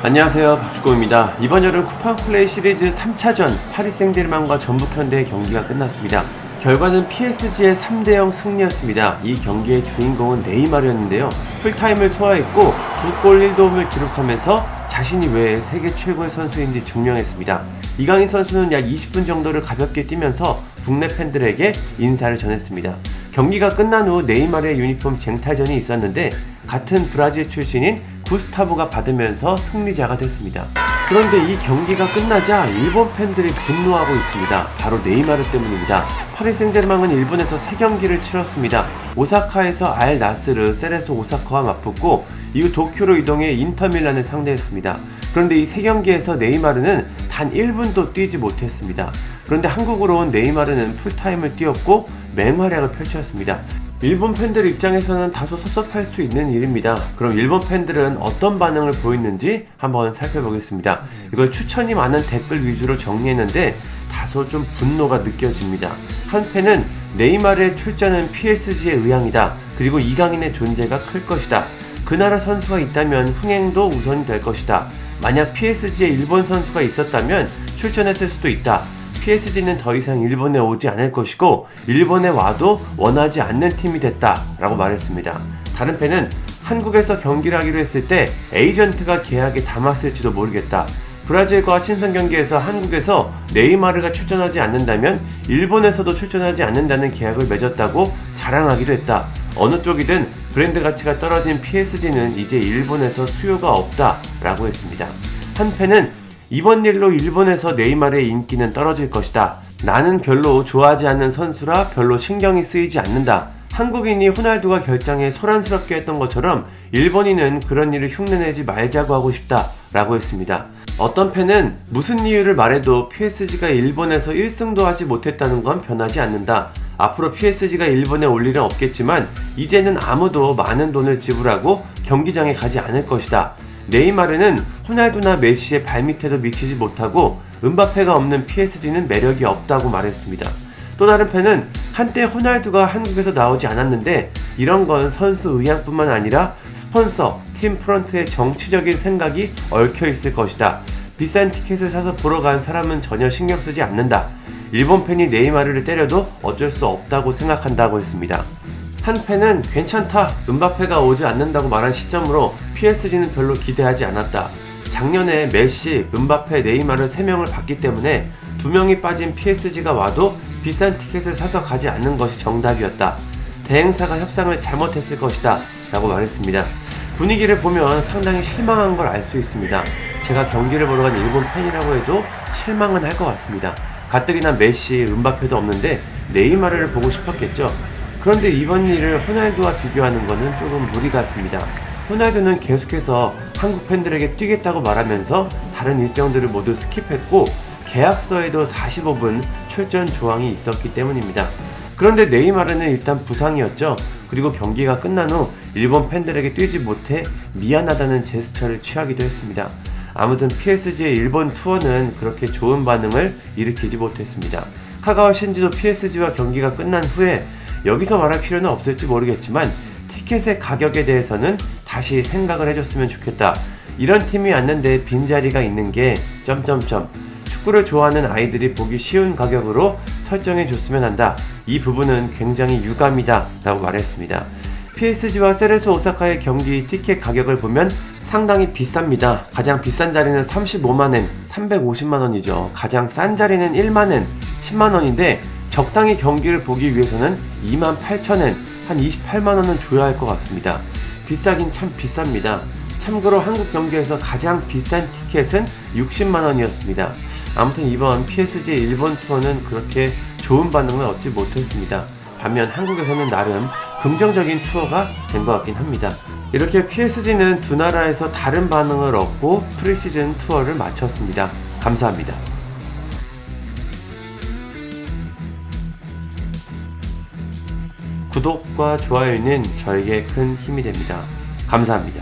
안녕하세요, 박주공입니다. 이번 여름 쿠팡 플레이 시리즈 3차전 파리 생제르맹과 전북현대의 경기가 끝났습니다. 결과는 PSG의 3대0 승리였습니다. 이 경기의 주인공은 네이마르였는데요. 풀타임을 소화했고 2골 1도움을 기록하면서 자신이 왜 세계 최고의 선수인지 증명했습니다. 이강인 선수는 약 20분 정도를 가볍게 뛰면서 국내 팬들에게 인사를 전했습니다. 경기가 끝난 후 네이마르의 유니폼 쟁탈전이 있었는데 같은 브라질 출신인 구스타보가 받으면서 승리자가 됐습니다. 그런데 이 경기가 끝나자 일본 팬들이 분노하고 있습니다. 바로 네이마르 때문입니다. 파리 생제르맹은 일본에서 3경기를 치렀습니다. 오사카에서 알 나스르, 세레소 오사카와 맞붙고 이후 도쿄로 이동해 인터밀란을 상대했습니다. 그런데 이 3경기에서 네이마르는 단 1분도 뛰지 못했습니다. 그런데 한국으로 온 네이마르는 풀타임을 뛰었고 맹활약을 펼쳤습니다. 일본 팬들 입장에서는 다소 섭섭할 수 있는 일입니다. 그럼 일본 팬들은 어떤 반응을 보였는지 한번 살펴보겠습니다. 이걸 추천이 많은 댓글 위주로 정리했는데 다소 좀 분노가 느껴집니다. 한 팬은 네이마르의 출전은 PSG의 의향이다. 그리고 이강인의 존재가 클 것이다. 그 나라 선수가 있다면 흥행도 우선이 될 것이다. 만약 PSG에 일본 선수가 있었다면 출전했을 수도 있다. PSG는 더 이상 일본에 오지 않을 것이고 일본에 와도 원하지 않는 팀이 됐다 라고 말했습니다. 다른 팬은 한국에서 경기를 하기로 했을 때 에이전트가 계약에 담았을지도 모르겠다. 브라질과 친선 경기에서 한국에서 네이마르가 출전하지 않는다면 일본에서도 출전하지 않는다는 계약을 맺었다고 자랑하기도 했다. 어느 쪽이든 브랜드 가치가 떨어진 PSG는 이제 일본에서 수요가 없다 라고 했습니다. 한 팬은 이번 일로 일본에서 네이마르의 인기는 떨어질 것이다. 나는 별로 좋아하지 않는 선수라 별로 신경이 쓰이지 않는다. 한국인이 호날두가 결장에 소란스럽게 했던 것처럼 일본인은 그런 일을 흉내내지 말자고 하고 싶다 라고 했습니다. 어떤 팬은 무슨 이유를 말해도 PSG가 일본에서 1승도 하지 못했다는 건 변하지 않는다. 앞으로 PSG가 일본에 올 일은 없겠지만 이제는 아무도 많은 돈을 지불하고 경기장에 가지 않을 것이다. 네이마르는 호날두나 메시의 발밑에도 미치지 못하고 은바페가 없는 PSG는 매력이 없다고 말했습니다. 또 다른 팬은 한때 호날두가 한국에서 나오지 않았는데 이런 건 선수 의향뿐만 아니라 스폰서, 팀 프런트의 정치적인 생각이 얽혀 있을 것이다. 비싼 티켓을 사서 보러 간 사람은 전혀 신경 쓰지 않는다. 일본 팬이 네이마르를 때려도 어쩔 수 없다고 생각한다고 했습니다. 한 팬은 괜찮다. 은바페가 오지 않는다고 말한 시점으로 PSG는 별로 기대하지 않았다. 작년에 메시, 은바페, 네이마르 3명을 봤기 때문에 2명이 빠진 PSG가 와도 비싼 티켓을 사서 가지 않는 것이 정답이었다. 대행사가 협상을 잘못했을 것이다 라고 말했습니다. 분위기를 보면 상당히 실망한 걸 알 수 있습니다. 제가 경기를 보러 간 일본 팬이라고 해도 실망은 할 것 같습니다. 가뜩이나 메시, 은바페도 없는데 네이마르를 보고 싶었겠죠. 그런데 이번 일을 호날두와 비교하는 것은 조금 무리 같습니다. 호날두는 계속해서 한국 팬들에게 뛰겠다고 말하면서 다른 일정들을 모두 스킵했고 계약서에도 45분 출전 조항이 있었기 때문입니다. 그런데 네이마르는 일단 부상이었죠. 그리고 경기가 끝난 후 일본 팬들에게 뛰지 못해 미안하다는 제스처를 취하기도 했습니다. 아무튼 PSG의 일본 투어는 그렇게 좋은 반응을 일으키지 못했습니다. 카가와 신지도 PSG와 경기가 끝난 후에 여기서 말할 필요는 없을지 모르겠지만 티켓의 가격에 대해서는 다시 생각을 해줬으면 좋겠다. 이런 팀이 왔는데 빈자리가 있는 게 축구를 좋아하는 아이들이 보기 쉬운 가격으로 설정해줬으면 한다. 이 부분은 굉장히 유감이다 라고 말했습니다. PSG와 세레소 오사카의 경기 티켓 가격을 보면 상당히 비쌉니다. 가장 비싼 자리는 35만엔, 350만원이죠. 가장 싼 자리는 1만엔, 10만원인데 적당히 경기를 보기 위해서는 28,000엔, 한 28만원은 줘야 할 것 같습니다. 비싸긴 참 비쌉니다. 참고로 한국 경기에서 가장 비싼 티켓은 60만원이었습니다. 아무튼 이번 PSG의 일본 투어는 그렇게 좋은 반응을 얻지 못했습니다. 반면 한국에서는 나름 긍정적인 투어가 된 것 같긴 합니다. 이렇게 PSG는 두 나라에서 다른 반응을 얻고 프리시즌 투어를 마쳤습니다. 감사합니다. 구독과 좋아요는 저에게 큰 힘이 됩니다. 감사합니다.